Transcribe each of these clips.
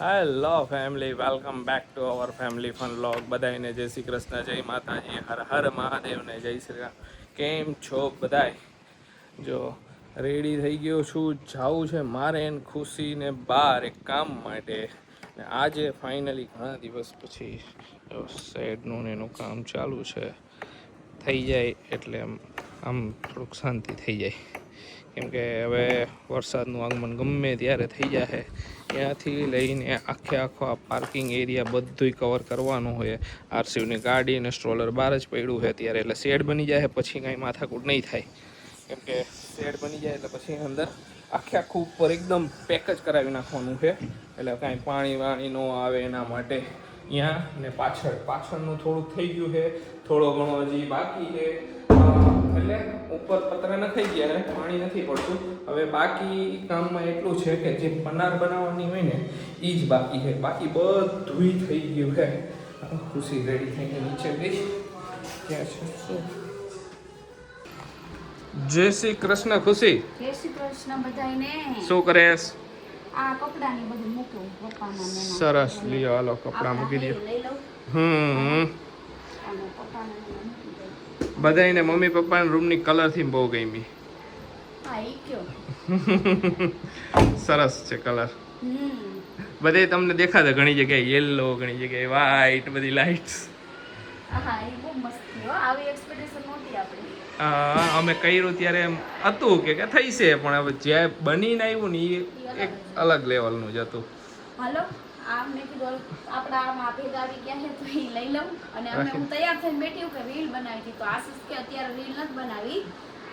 Hello family, welcome back to our family fun vlog. બધાને જય શ્રી કૃષ્ણ, જય માતાજી, હર હર મહાદેવને જય શ્રી રામ. કેમ છો બધાય? જો રેડી થઈ ગયો છું, જાવું છે મારે એને ખુશીને બહાર એક કામ માટે. ને આજે ફાઇનલી ઘણા દિવસ પછી શેડનું ને એનું કામ ચાલુ છે. થઈ જાય એટલે આમ થોડુંક શાંતિ થઈ જાય, કેમ કે હવે વરસાદનું આગમન ગમે ત્યારે થઈ જાય. ત્યાંથી લઈને આખો આ પાર્કિંગ એરિયા બધું કવર કરવાનું હોય. આરસીયુની ગાડી અને સ્ટ્રોલર બહાર જ પડ્યું છે ત્યારે, એટલે શેડ બની જાય પછી કાંઈ માથાકૂટ નહીં થાય. કેમ કે શેડ બની જાય એટલે પછી અંદર આખું ઉપર એકદમ પેક જ કરાવી નાખવાનું છે, એટલે કાંઈ પાણી વાણી ન આવે એના માટે. અહીંયા ને પાછળનું થોડુંક થઈ ગયું છે, થોડો ઘણો હજી બાકી છે. એટલે ઉપર પતરા નખાઈ ગયા ને પાણી નથી પડતું. હવે બાકી કામમાં એટલું છે કે જે પનાર બનાવવાની હોય ને એ જ બાકી છે, બાકી બધું થઈ ગયું છે. ખુશી રેડી થઈને નીચે ગઈ. ક્યાં છે? જય શ્રી કૃષ્ણ ખુશી. જય શ્રી કૃષ્ણ બધાયને. શું કરેશ? આ કપડાની બધું મૂક્યું પપ્પાના મેના. સરસ, લ્યો હાલો કપડા મૂકી દો. લઈ લઉં. અને પપ્પાના મેના મૂકી દઉં. બધાને મમ્મી પપ્પાના રૂમની કલર થીમ બહુ ગમી. હા ઈ કયો. સરસ છે કલર. બધે તમને દેખાતા ઘણી જગ્યાએ યેલો, ઘણી જગ્યાએ વ્હાઈટ, બધી લાઇટ્સ. હા ઈ બહુ મસ્ત છે હો. આવી એક્સપેક્ટેશન નહોતી આપણી. અમે કર્યું ત્યારે એમ હતું કે થઈ છે, પણ હવે જે બનીને આવ્યું ને એ એક અલગ લેવલનું જ હતું. હાલો આમ મેં કીધું આપણા આમાં ભેગા આવી ગયા છે તો ઈ લઈ લઉં. અને અમે હું તૈયાર થઈને બેઠી કે રીલ બનાવી હતી, તો આશીષ કે અત્યારે રીલ નથી બનાવી,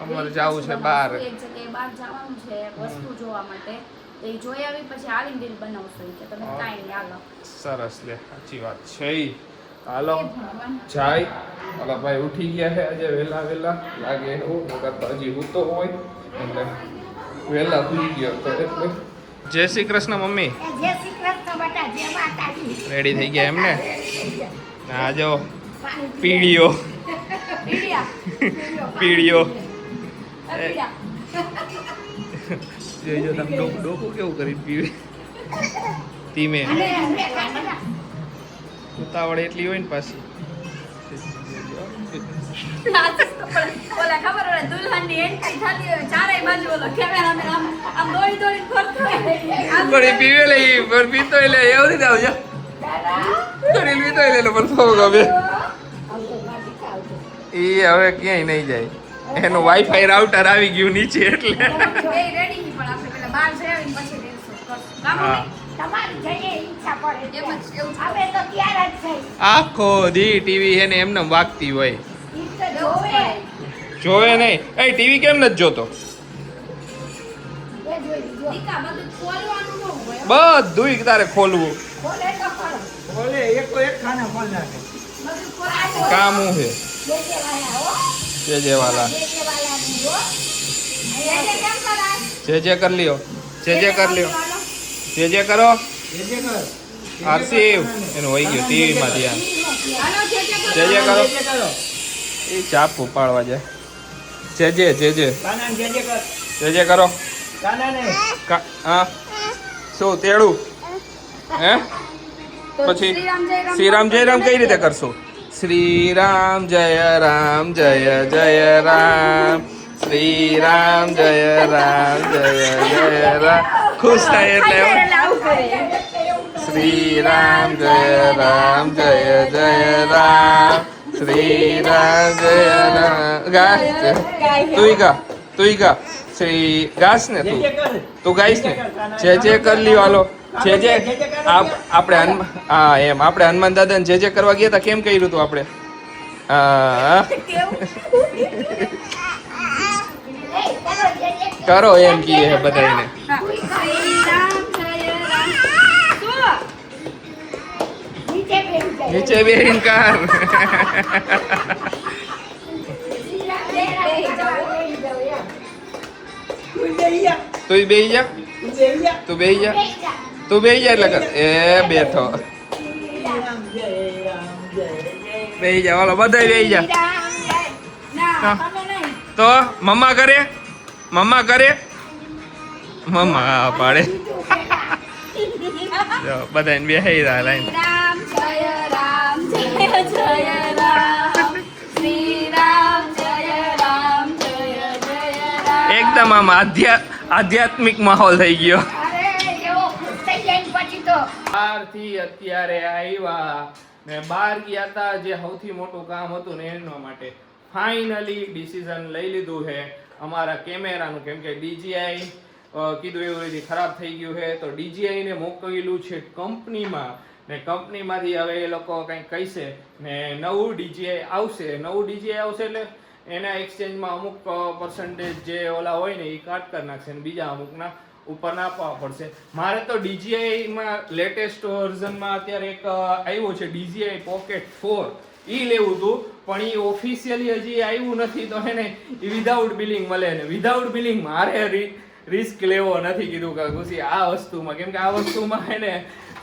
અમારે જવું છે બહાર, એક જગ્યાએ બહાર જવાનું છે વસ્તુ જોવા માટે. તો એ જોઈ આવી પછી આવીને રીલ બનાવશો કે તમે કાંઈ નહીં. હાલો સરસ, લે સાચી વાત છે. હાલો જાય. હાલો ભાઈ ઉઠી ગયા છે આજે વહેલા લાગે એવું, નકર તો હજી ઉતો હોય એટલે વહેલા ઉઠી ગયો તો એટલે. જય શ્રી કૃષ્ણ મમ્મી. જય શ્રી કૃષ્ણ બેટા, જય માતાજી. રેડી થઈ ગયા એમને? આ જો પીડીઓ પીડીઓ જોઈજો તમે ડોકું કેવું કરી પીવે. ધીમે ઉતાવળ એટલી હોય ને પાછી. ઓલા ખબર હોય દુલ્હનની એન્ટ્રી થતી હોય, ચારેય બાજુ ઓલો કેમેરામેન આમ દોડી ફરતો હોય. બડી પીવે લે પર પીતો લે એવું રીતે આવજો. બડી પીતો લે પર તો ગમે. એ હવે ક્યાંય નહીં જાય, એનું વાઈફાઈ રાઉટર આવી ગયું નીચે એટલે. એ રેડી ની પણ આપણે પેલા બહાર જઈ આવીને પછી રેલસો કરશું. હા તમારી જઈએ ઈચ્છા પડે એમ જ એવું હવે તો ત્યાર જ થઈ. આખો દી ટીવી એને એમને વાગતી હોય. જોવે નહીં. એ ટીવી કેમ નથી જોતો? બધું તારે ખોલવું. કામ હું છે જે વાલા જે કર લ્યો, જે કરો. આરસીવ એનું હોય ગયું ટીવી માં ધ્યાન. જે કરો એ ચાપ ઉપાડવા જાય. જે કરો. હા શું તેડું હે? પછી શ્રીરામ જય રામ કઈ રીતે કરશું? શ્રીરામ જય રામ જય જય રામ, શ્રીરામ જય રામ જય રામ. ખુશ થાય એટલે શ્રીરામ જય રામ જય જય રામ, શ્રીરામ જય રામ. ગા તું ગા શ્રી ગાસ ને તું ગાઈશ ને. જે કર લ્યો હાલો. જે આપણે હા એમ આપણે હનુમાન દાદા ને જે કરવા ગયા હતા કેમ કર્યું હતું આપણે? કરો એમ કીએ બધાને. નીચે બેહીન કર. તું બેહી જા એટલે કર. એ બેઠો બેહી જા. વાલો બધા બેહી જા. તો મમ્મા કરે મમ્મા પાડે. જો બધાને બેહી રહ્યા લાઈન. રામ જય જય રામ શ્રી રામ જય રામ જય જય રામ. એકદમ આમ આધ્યાત્મિક માહોલ થઈ ગયો. અરે એવો ખુશ થઈ જાય ને પછી તો બહારથી અત્યારે આવ્યા ને બહાર ગયા હતા, જે સૌથી મોટું કામ હતું ને એના માટે ફાઇનલી ડિસિઝન લઈ લીધું છે અમારા કેમેરાનું, કેમ કે DJI કીધું એવું રીતે ખરાબ થઈ ગયું છે, તો DJI ને મોકલેલું છે કંપનીમાં ને કંપનીમાંથી હવે એ લોકો કંઈક કહેશે ને નવું DJI આવશે. નવું DJI આવશે એટલે એના એક્સચેન્જમાં અમુક પર્સન્ટેજ જે ઓલા હોય ને એ કાટ કરી નાખશે ને બીજા અમુકના ઉપર નાખવા પડશે. મારે તો DJI માં લેટેસ્ટ વર્ઝનમાં અત્યારે એક આવ્યું છે DJI Pocket 4, ઈ લેવું હતું પણ ઈ ઓફિશિયલી હજી આવ્યું નથી, તો એને વિધાઉટ બિલિંગ મળે ને વિધાઉટ બિલિંગ મારે રિસ્ક લેવો નથી કીધું કે ખુશી આ વસ્તુમાં, કેમ કે આ વસ્તુમાં એને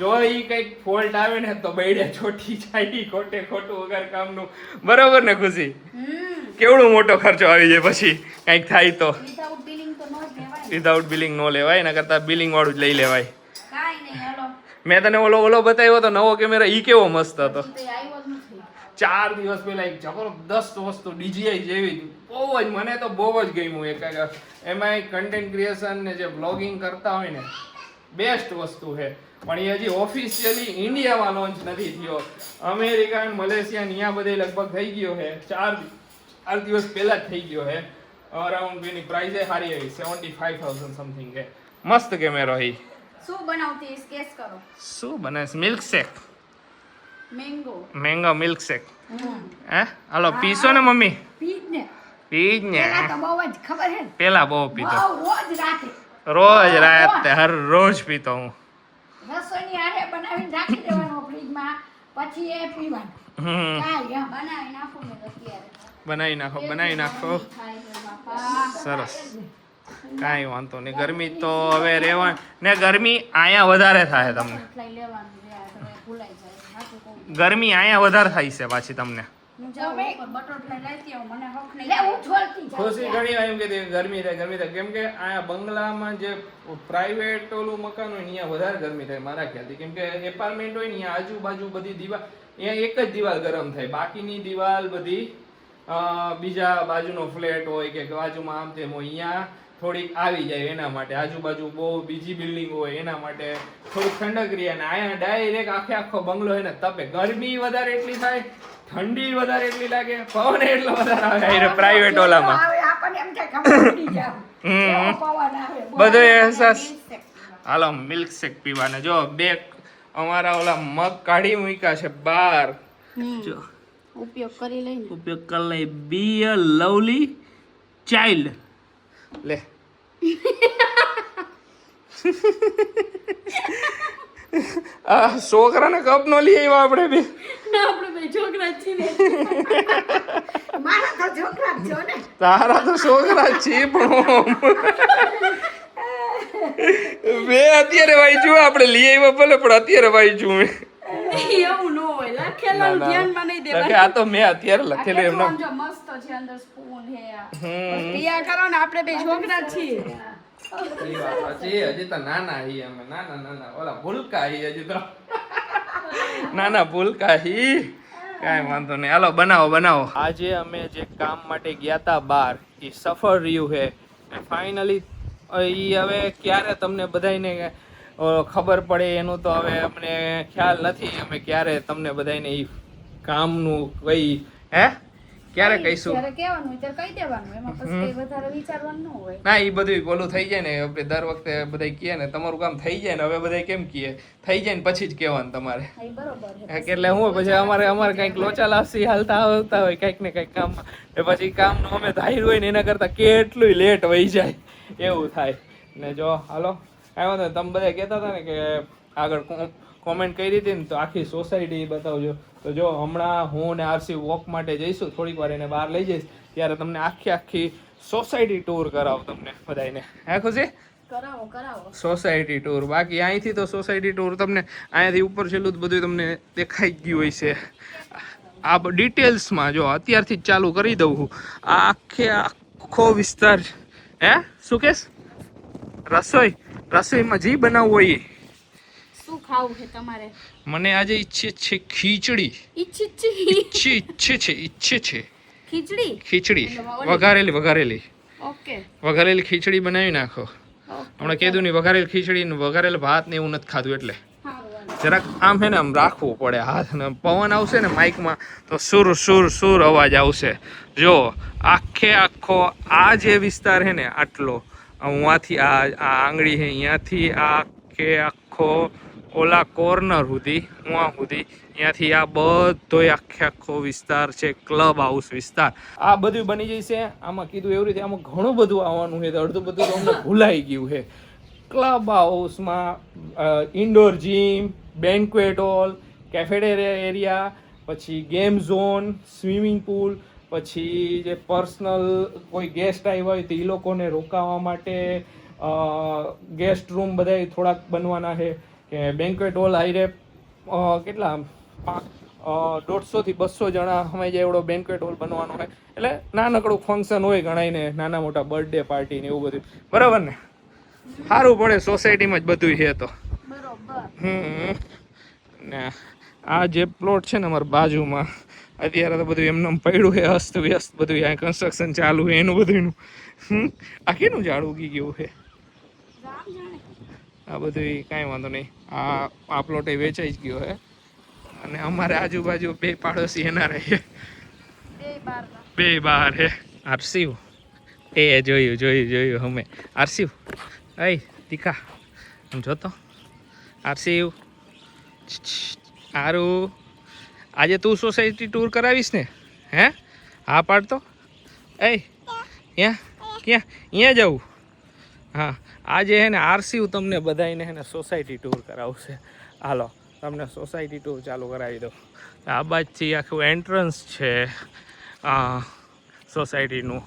જો ઈ કંઈક ફોલ્ટ આવે ને તો બૈડે છોટી જાય, ખોટે ખોટું વગર કામનું. બરોબર ને ખુશી? કેવડો મોટો ખર્ચો આવી જાય પછી કંઈક થાય તો. વિધાઉટ બિલિંગ તો નો જ લેવાય. વિધાઉટ બિલિંગ નો લેવાય, એના કરતા બિલિંગ વાળું જ લઈ લેવાય. કાઈ નહીં હાલો. મેં તને ઓલો બતાવ્યો તો નવો કેમેરા, ઈ કેવો મસ્ત હતો. તો એ આવ્યો જ નથી. 4 દિવસ પહેલા એક જબરદસ્ત વસ્તુ DJI જેવી બહુ જ, મને તો બહુ જ ગમ્યું. એક એમાં કન્ટેન્ટ ક્રિએશન ને જે બ્લોગિંગ કરતા હોય ને બેસ્ટ વસ્તુ છે, પણ એ હજી ઓફિશિયલી ઇન્ડિયામાં લોન્ચ નથી થયો. અમેરિકા અને મલેશિયા અહીંયા બધે લગભગ થઈ ગયો છે, 4 દિવસ પહેલા જ થઈ ગયો છે. અરાઉન્ડ એની પ્રાઇસ સારી આવી 75,000 સમથિંગ છે. મસ્ત કેમેરો છે. શું બનાવતી સ્કેચ કરો? શું બને? Milk shake, mango milk shake. હે હાલો પીશો ને મમ્મી? પીજ ને પીજ ને. પેલા તો બહુ જ ખબર હે ને, પેલા બહુ પીતો, બહુ રોજ રાતે રોજ રાતે હર રોજ પીતો હું. રસોઈની આરે બનાવીને રાખી દેવાનું ફ્રીજમાં, પછી એ પીવાનું. કાંઈ એમ બનાવી નાખું ને અત્યારે બનાવી નાખો. થાય છે બાપા. સરસ, કાંઈ વાંધો નહીં. ગરમી તો હવે રહેવા ને, ગરમી અહીંયા વધારે થાય તમને. લઈ લેવાનું રે, આ તો ભૂલાઈ જાય. સાચું કહું. ગરમી અહીંયા વધારે થાય છે પાછી તમને. હું જાઉં ઉપર બટોટલા લેતી આવું, મને હક નહીં. લે હું છોડતી જાઉં. ખુશી ઘણી વાર એમ કહેતી ગરમી થાય, કેમ કે અહીંયા બંગલામાં જે પ્રાઇવેટ ઓલું મકાન હોય ને અહીંયા વધારે ગરમી થાય મારા ખ્યાલથી, કેમ કે એપાર્ટમેન્ટ હોય ને અહીંયા આજુબાજુ બધી દિવાલ, અહીંયા એક જ દિવાલ ગરમ થાય, બાકીની દિવાલ બધી બીજા બાજુનો ફ્લેટ હોય કે બાજુમાં આમ તેમ હોય, અહીંયા થોડીક આવી જાય. એના માટે આજુબાજુ બહુ બીજી બિલ્ડિંગ હોય એના માટે થોડીક ઠંડક રહે. અને અહીંયા ડાયરેક્ટ આખો બંગલો હોય ને તપે. ગરમી વધારે એટલી થાય, ઠંડી વધારે એટલી લાગે, પવન એટલો વધારે આવે પ્રાઇવેટ ઓલામાં. આવે આપણને એમ થાય કે આપણે ઉડી જાવ. એવો પવન આવે. બધો અહેસાસ. હાલો મિલ્ક શેક પીવાને. જો બે અમારા ઓલા મગ કાઢી મૂક્યા છે બહાર, જો ઉપયોગ કરી લઈને ઉપયોગ કરી લઈ. બી અ લવલી ચાઇલ્ડ. લે આ છોકરાને કપ નો લઈ આવ્યા આપણે બે. આપણે બે છોકરા જ છીએ. મારા તો છોકરા જ છો ને. તારા તો છોકરા જ છે પણ બે અત્યારે વાંચ્યું આપણે લઈ આવ્યા ભલે, પણ અત્યારે વાંચ્યું મેં. એવું ન હોય, લખેલું ધ્યાનમાં નહીં દેવાનું. આ તો મેં અત્યારે લખેલું એમને. જો મસ્ત છે, અંદર સ્પૂન હે. પિયા કરો ને, આપણે બે છોકરા જ છીએ. હજી તો નાના હી અમે, નાના ઓલા ભૂલકા હી હજી તો. નાના ભૂલકા હી. કાંઈ વાંધો નહીં, હાલો બનાવો. આજે અમે જે કામ માટે ગયા તા બહાર, એ સફળ રહ્યું છે. ફાઇનલી ઈ હવે ક્યારે તમને બધાને ખબર પડે એનું તો હવે અમને ખ્યાલ નથી. અમે ક્યારે તમને બધાને ઈ કામનું કઈ ક્યારે કહીશું. જ્યારે કહેવાનું હોય ત્યારે કહી દેવાનું, એમાં પછી કઈ વધારે વિચારવાનું ન હોય. ના ઈ બધું બોલું થઈ જાય ને, આપણે દર વખતે બધા કહે ને તમારું કામ થઈ જાય ને, હવે બધા કેમ કહે થઈ જાય ને પછી જ કહેવાનું તમારે. હા, ઈ બરોબર છે. એટલે હું પછી અમારે કંઈક લોચા લાપસી હાલતા આવતા હોય કંઈક ને કંઈક કામમાં, એ પછી કામનું અમે ધાર્યું હોય ને એના કરતાં કેટલું લેટ વહી જાય એવું થાય. ને જો હાલો કાંઈ વાંધો નહીં, તમે બધા કહેતા હતા ને કે આગળ કોમેન્ટ કરી હતી ને, તો આખી સોસાયટી બતાવજો. તો જો હમણાં હું ને આરસી વોક માટે જઈશું, થોડીક વાર એને બહાર લઈ જઈશ, ત્યારે તમને આખી સોસાયટી ટૂર કરાવું તમને બધાને. હે ખુશી? કરાવો સોસાયટી ટૂર. બાકી અહીંથી તો સોસાયટી ટૂર તમને અહીંયાથી ઉપર છેલ્લું જ બધું તમને દેખાઈ ગયું હોય છે. આ ડિટેલ્સમાં જો અત્યારથી જ ચાલુ કરી દઉં હું. આ આખો વિસ્તાર. શું કહેશ? રસોઈમાં જી બનાવવું હોય શું ખાવું છે તમારે? મને આજે ઈચ્છે છે ખીચડી. ઈચ્છે છે ખીચડી. ખીચડી એટલે ઓલી. વઘારેલી ઓકે. વઘારેલી ખીચડી બનાવી નાખો. ઓકે. હમણાં કીધું નહીં વઘારેલી ખીચડી ને વઘારેલ ભાત ને એવું નથી ખાધું એટલે સારું. જરાક આમ છે ને આમ રાખવું પડે હાથ ને પવન આવશે ને માઇકમાં તો સુર અવાજ આવશે. જો આખો આ જે વિસ્તાર છે ને આટલો અહીંયાથી આ આંગળી છે અહીંયાથી આખો ઓલા કોર્નર સુધી અહીંયાથી આ બધો આખો વિસ્તાર છે ક્લબ હાઉસ વિસ્તાર. આ બધું બની જશે. આમાં કીધું એવી રીતે આમાં ઘણું બધું આવવાનું છે તો અડધું બધું તો અમને ભૂલાઈ ગયું છે. ક્લબ હાઉસમાં indoor gym, banquet hall, cafeteria area, પછી ગેમ ઝોન, સ્વિમિંગ પુલ, પછી જે પર્સનલ કોઈ ગેસ્ટ આવ્યા હોય તો એ લોકોને રોકાવા માટે ગેસ્ટ રૂમ બધા થોડાક બનવાના છે. કે બેન્ક્વેટ હોલ હાઈરે કેટલા 150 થી 200 જણા સમાઈ જાય એવડો બેન્ક્વેટ હોલ બનવાનો હોય. એટલે નાનકડું ફંક્શન હોય ગણાઈને નાના મોટા બર્થડે પાર્ટી ને એવું બધું. બરાબર ને? સારું પડે સોસાયટીમાં જ બધું છે તો. બરોબર. ને આ જે પ્લોટ છે ને અમારા બાજુમાં અત્યારે તો બધું એમને પડ્યું છે અસ્ત વ્યસ્ત બધું. અહીંયા કન્સ્ટ્રક્શન ચાલુ છે એનું બધું. આ કેનું ઝાડ ઉગી ગયું છે? આ બધું કાંઈ વાંધો નહીં. આ પ્લોટ એ વેચાઈ જ ગયો છે અને અમારે આજુબાજુ 2 પાડોશી એના રહે. બે બાર હે. આરસીવ એ જોયું અમે. આરસીવ અય તીખા આમ જોતો. આરસીવ આરું આજે તું સોસાયટી ટૂર કરાવીશ ને? હે હા પાડતો. એ ક્યાં અહીંયા જવું? હા આજે હે ને આરસીવ તમને બધાને હે ને સોસાયટી ટૂર કરાવશે. હાલો તમને સોસાયટી ટૂર ચાલુ કરાવી દો. આ બાજુથી આખું એન્ટ્રન્સ છે સોસાયટીનું.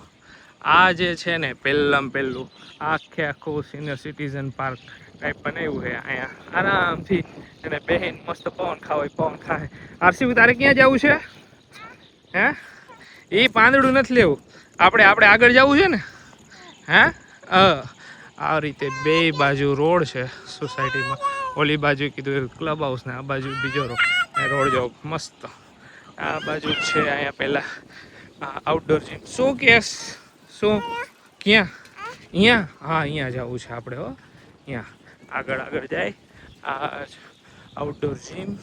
આ જે છે ને પહેલું આખું સિનિયર સિટીઝન પાર્ક ટાઈપ બનાવ્યું છે. અહીંયા આરામથી એને બેહીને મસ્ત પવન ખાય. આરસીવ તારે ક્યાં જવું છે? હે એ પાંદડું નથી લેવું આપણે આગળ જવું છે ને? હે આ રીતે 2 બાજુ રોડ છે સોસાયટીમાં. ઓલી બાજુ કીધું ક્લબ હાઉસ ને આ બાજુ બીજો રોડ જો મસ્ત. આ બાજુ છે અહીંયા પહેલાં આઉટડોર જીમ. શું કેસ? શું ક્યાં? અહીંયા? હા અહીંયા જવું છે આપણે. હો અહીંયા આગળ જાય. આ આઉટડોર જીમ.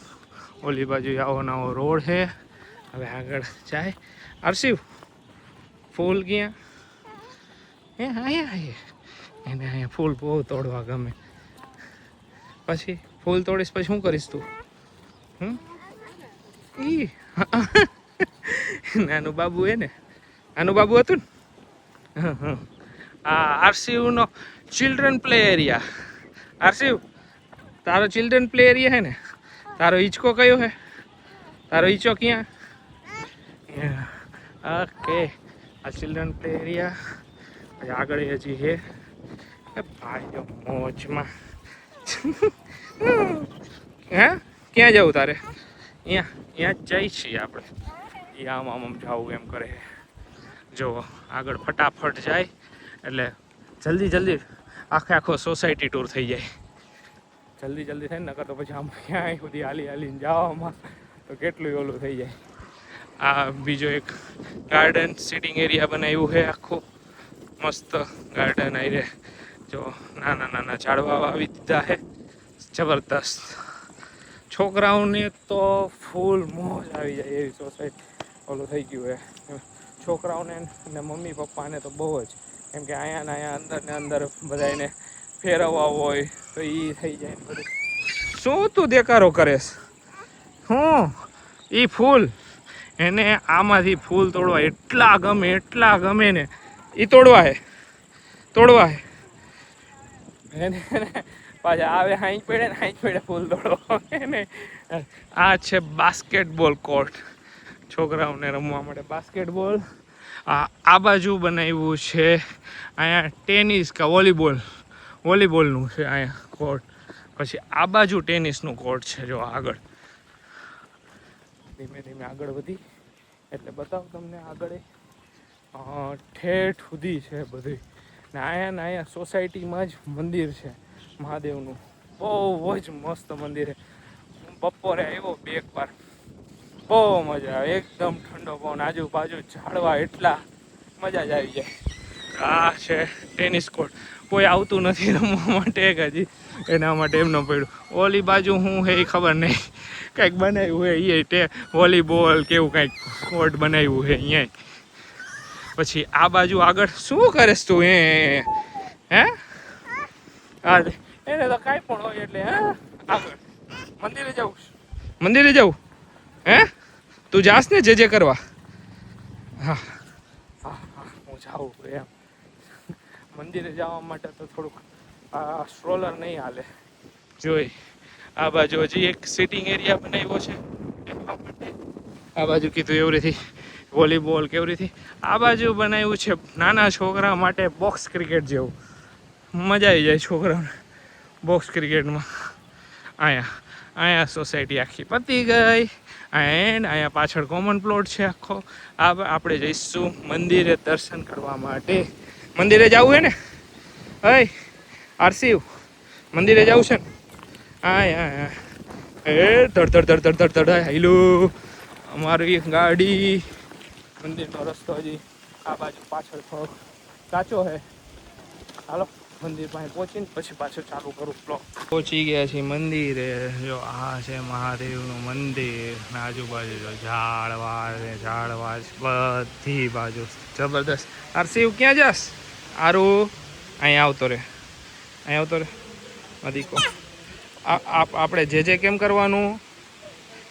ઓલી બાજુ આવો નવો રોડ છે. હવે આગળ જાય. આરસીવ ફૂલ ક્યાં? અહીંયા એને અહીંયા ફૂલ બહુ તોડવા ગમે. પછી ફૂલ તોડીશ પછી શું કરીશ તું? નાનું બાબુ હે ને? નાનું બાબુ હતું ને? આ આરસીયુનો ચિલ્ડ્રન પ્લે એરિયા. આરસીયુ તારો ચિલ્ડ્રન પ્લે એરિયા હે ને? તારો હિંચકો કયો હે? તારો હિંચો ક્યાં? ઓકે આ ચિલ્ડ્રન પ્લે એરિયા. પછી આગળ હજી છે ભાઈઓ મોજમાં. હે ક્યાં જવું તારે? અહીંયા જ જઈ છીએ આપણે. એ આમ જવું એમ કરે. જો આગળ ફટાફટ જાય એટલે જલ્દી આખો સોસાયટી ટૂર થઈ જાય. જલ્દી થાય ને, નકર તો પછી આમ ક્યાંય સુધી હાલીને જવામાં તો કેટલું ઓલું થઈ જાય. આ બીજો એક ગાર્ડન સિટિંગ એરિયા બનાવ્યું છે આખું મસ્ત ગાર્ડન. આવી જો નાના ઝાડવા વાવી દીધા છે જબરદસ્ત. છોકરાઓને તો ફૂલ મોજ આવી જાય એવી સોસાયટી ઓલું થઈ ગયું છે. છોકરાઓને અને મમ્મી પપ્પાને તો બહુ જ, કેમ કે અહીંયા અંદર બધાને ફેરવવા હોય તો એ થઈ જાય ને બધું. શું તું દેકારો કરેશ? એ ફૂલ એને આમાંથી ફૂલ તોડવા એટલા ગમે ને. એ તોડવા હે એને પાછા આવે હાંઈ પડે ફૂલ તોડવા ને. આ છે બાસ્કેટબોલ કોર્ટ, છોકરાઓને રમવા માટે બાસ્કેટબોલ. આ બાજુ બનાવ્યું છે અહીંયા ટેનિસ કે વોલીબોલનું છે અહીંયા કોર્ટ. પછી આ બાજુ ટેનિસનું કોર્ટ છે. જો આગળ ધીમે આગળ વધી એટલે બતાવું તમને. આગળ ઠેઠ સુધી છે બધું. ને અહીંયા સોસાયટીમાં જ મંદિર છે મહાદેવનું. બહુ જ મસ્ત મંદિર છે. બપોરે આવ્યો બે એક વાર, બહુ મજા આવે, એકદમ ઠંડો પવન, આજુબાજુ ઝાડવા એટલા, મજા જ આવી જાય. આ છે ટેનિસ કોર્ટ, કોઈ આવતું નથી રમવા માટે એક હજી, એના માટે એમનો પડ્યું. ઓલી બાજુ હું હે એ ખબર નહીં, કંઈક બનાવ્યું હે એ વોલીબોલ કેવું કંઈક કોર્ટ બનાવ્યું છે અહીંયા. પછી આ બાજુ આગળ શું કરેશ તું હે હા એને તો કાંઈ પણ હોય એટલે હે આગળ મંદિરે જવું, મંદિરે જવું હે, તું જાસ ને જે કરવા? હા હા હા હું જાઉં એમ. મંદિરે જવા માટે તો થોડુંક આ સ્ટ્રોલર નહીં હાલે. જોઈ આ બાજુ હજી એક સિટિંગ એરિયા બનાવ્યો છે આ બાજુ કીધું એવરીથી વોલીબોલ કેવરીથી. આ બાજુ બનાવ્યું છે નાના છોકરા માટે બોક્સ ક્રિકેટ જેવું, મજા આવી જાય છોકરાઓને બોક્સ ક્રિકેટમાં. અહીંયા સોસાયટી આખી પતી ગઈ. એન્ડ અહીંયા પાછળ કોમન પ્લોટ છે આખો. આપણે જઈશું મંદિરે દર્શન કરવા માટે. મંદિરે જવું હે ને? હય આરસી મંદિરે જવું છે ને? હા એ ધડ હાઈલું અમારી ગાડી. મંદિરનો રસ્તો હજી આ બાજુ પાછળ થોડોક કાચો છે. હાલો મંદિર પાસે પહોંચીને પછી પાછું ચાલુ કરું બ્લોગ. પહોંચી ગયા છીએ મંદિરે. જો આ છે મહાદેવનું મંદિર, આજુબાજુ જો ઝાડવા બધી બાજુ જબરદસ્ત. આરસીવ ક્યાં જાસ? આરું અહીંયા આવતો રે, અહીંયા આવતો રે અધિકો. આપણે જે કેમ કરવાનું,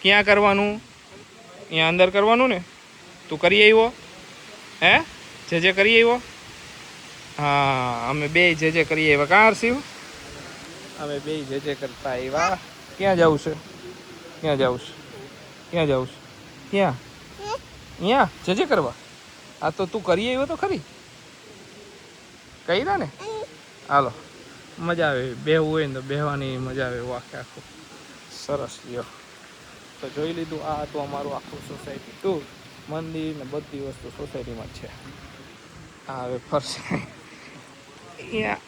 ક્યાં કરવાનું? અહીંયા અંદર કરવાનું ને? તું કરી આવ્યો હે? જે કરી આવ્યો? હા અમે બે જે કરીએ આવ્યા. કાં હરશિવ? અમે બે જે કરતા આવ્યા. ક્યાં જવું છે? ક્યાં જવું છે? ક્યાં જવું છે? ક્યાં? અહીંયા જે કરવા? આ તો તું કરી આવ્યો તો ખરી, કર્યા ને? હાલો મજા આવે, બેહવું હોય ને તો બેહવાની મજા આવે. આખે આખું સરસ લ્યો. તો જોઈ લીધું, આ તો અમારું આખું સોસાયટી ટૂર. મંદિર ને બધી વસ્તુ સોસાયટીમાં જ છે. હા હવે ફરશે અહીંયા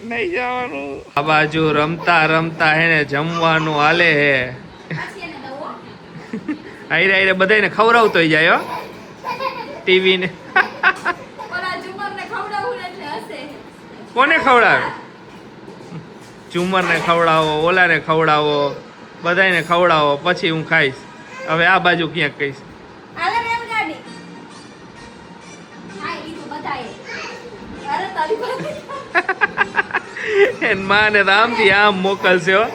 નહીં જવાનું. આ બાજુ રમતા રમતા હે ને જમવાનું હાલે હે. આયરે બધાને ખવડાવતો જાય હો ટીવી ને. કોને ખવડાવે? ઝુમરને ખવડાવો, ઓલાને ખવડાવો, બધાને ખવડાવો, પછી હું ખાઈશ. હવે આ બાજુ ક્યાંક કહીશ. એન માને તો આમથી આમ મોકલશે હો.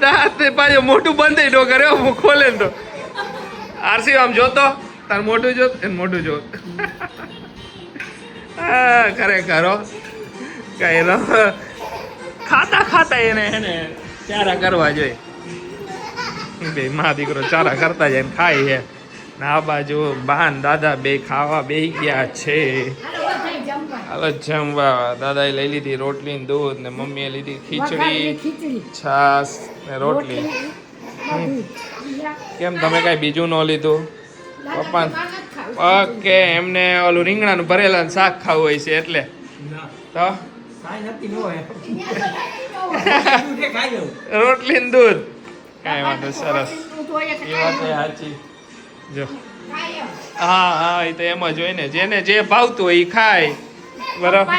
દાંત પાછું મોટું બંધ ન કરે, ખોલે ને તો. આરસી આમ જોતો, તાર મોટું જોત એને મોટું જોત. હા ખરેખર હો, કઈ ન ખાતા એને ચારા કરવા જોઈએ. બે મા દીકરો ચારા કરતા જાય ને ખાય છે. ને આ બાજુ બાન દાદા બે ખાવા બેસી ગયા છે. હાલો જમવા. દાદાએ લઈ લીધી રોટલી ને દૂધ, ને મમ્મીએ લીધી ખીચડી, છાસ ને રોટલી. કેમ તમે કઈ બીજું ન લીધું? પપ્પા ઓકે, એમને ઓલું રીંગણાનું ભરેલા શાક ખાવું હોય છે એટલે. તો રોટલી ને દૂધ કાંઈ વાંધો. સરસ, એ વાત સાચી. જો હા એ તો એમ જ હોય ને, જેને જે ભાવતું હોય એ ખાય. બરાબર.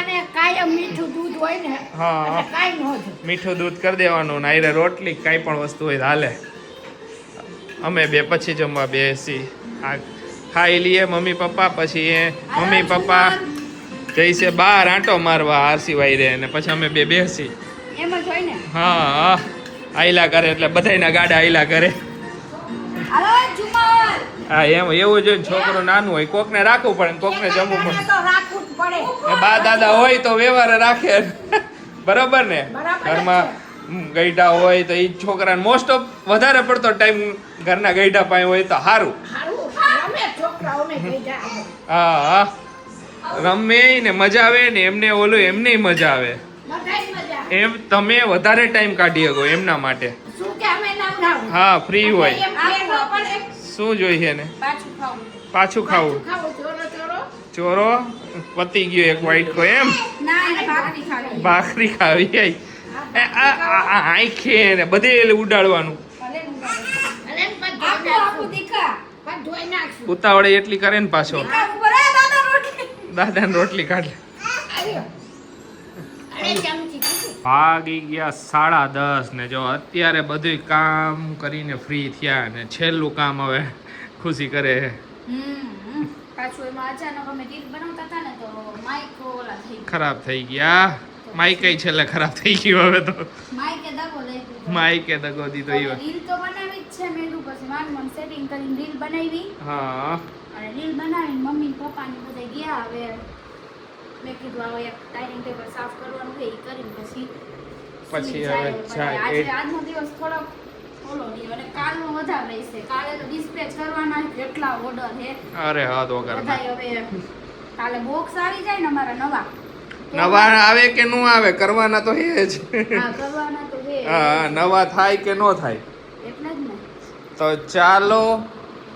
મીઠું દૂધ કરી દેવાનું ને આયરે રોટલી કાંઈ પણ વસ્તુ હોય હાલે. અમે બે પછી જમવા બેસી ખાઈ લઈએ મમ્મી પપ્પા. પછી મમ્મી પપ્પા જઈશે બહાર આંટો મારવા આરસી વાયરે, ને પછી અમે બે બેસી. હા આયલા કરે એટલે બધાયના ગાડા આયલા કરે. હા એમ એવું જોઈએ. છોકરો નાનું હોય કોકને રાખવું પડે ને કોકને જમવું પડે. બા દાદા હોય તો વ્યવહાર રાખે, બરોબર ને? ઘરમાં ગઈઢા હોય તો એ છોકરાને મોસ્ટ ઓફ વધારે પડતો ટાઈમ ઘરના ગઈઢા પાસે હોય તો સારું. હા રમે ને મજા આવે ને એમને ઓલું એમને મજા આવે. એમ તમે વધારે ટાઈમ કાઢી શકો એમના માટે. હા ફ્રી હોય. શું જોઈએ ને? પાછું ખાવું. ચોરો પતી ગયો એક વાઈટ કો એમ ના એને ભાખરી ખાવી ભાખરી ખાવી આંખે ને બધે ઉડાડવાનું ભલે આખું આખું દીખા ઉતાવળે એટલી કરે ને પાછો દીખા ઉપર એ દાદા રોટલી દાદાને રોટલી કાઢ ભાગી ગયા 10:30 ને જો અત્યારે બધું કામ કરીને ફ્રી થયા ને છેલ્લું કામ હવે ખુશી કરે છે પાછું એમાં અચાનક અમે રીલ બનાવતા હતા ને તો માઈક ઓલા થઈ ખરાબ થઈ ગયા માઈક છેલ્લે ખરાબ થઈ ગયું હવે તો માઈકે દગો લઈ દીધો માઈકે દગો દીધો ઈ વાત. રીલ તો બનાવી જ છે મેં પછી માન સેટિંગ કરીને રીલ બનાવી હા અને રીલ બનાવીને મમ્મી પપ્પા ને બધા ગયા હવે મેં કીધું આવો એક ડાઇનિંગ ટેબલ સાફ કરવાનું છે એ કરીને પછી પછી જાય. હવે પણ જાય. આજે આજનો દિવસ થોડોક ઓલો રહ્યો અને કાલનો વધારે રહેશે કાલે તો ડિસ્પેચ કરવાના છે કેટલા ઓર્ડર છે અરે હાથ વગર બધાય હવે કાલે બોક્સ આવી જાય ને અમારા નવા નવા આવે કે નો આવે કરવાના તો હે જ હા કરવાના તો છે હા નવા થાય કે નો થાય એટલે જ ને તો ચાલો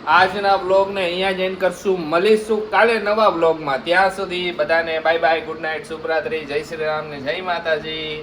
આજના બ્લોગને અહીંયા જ એન્ડ કરશું મળીશું કાલે નવા બ્લોગમાં ત્યાં સુધી બધાને બાય બાય ગુડ નાઇટ શુભરાત્રી જય શ્રી રામ ને જય માતાજી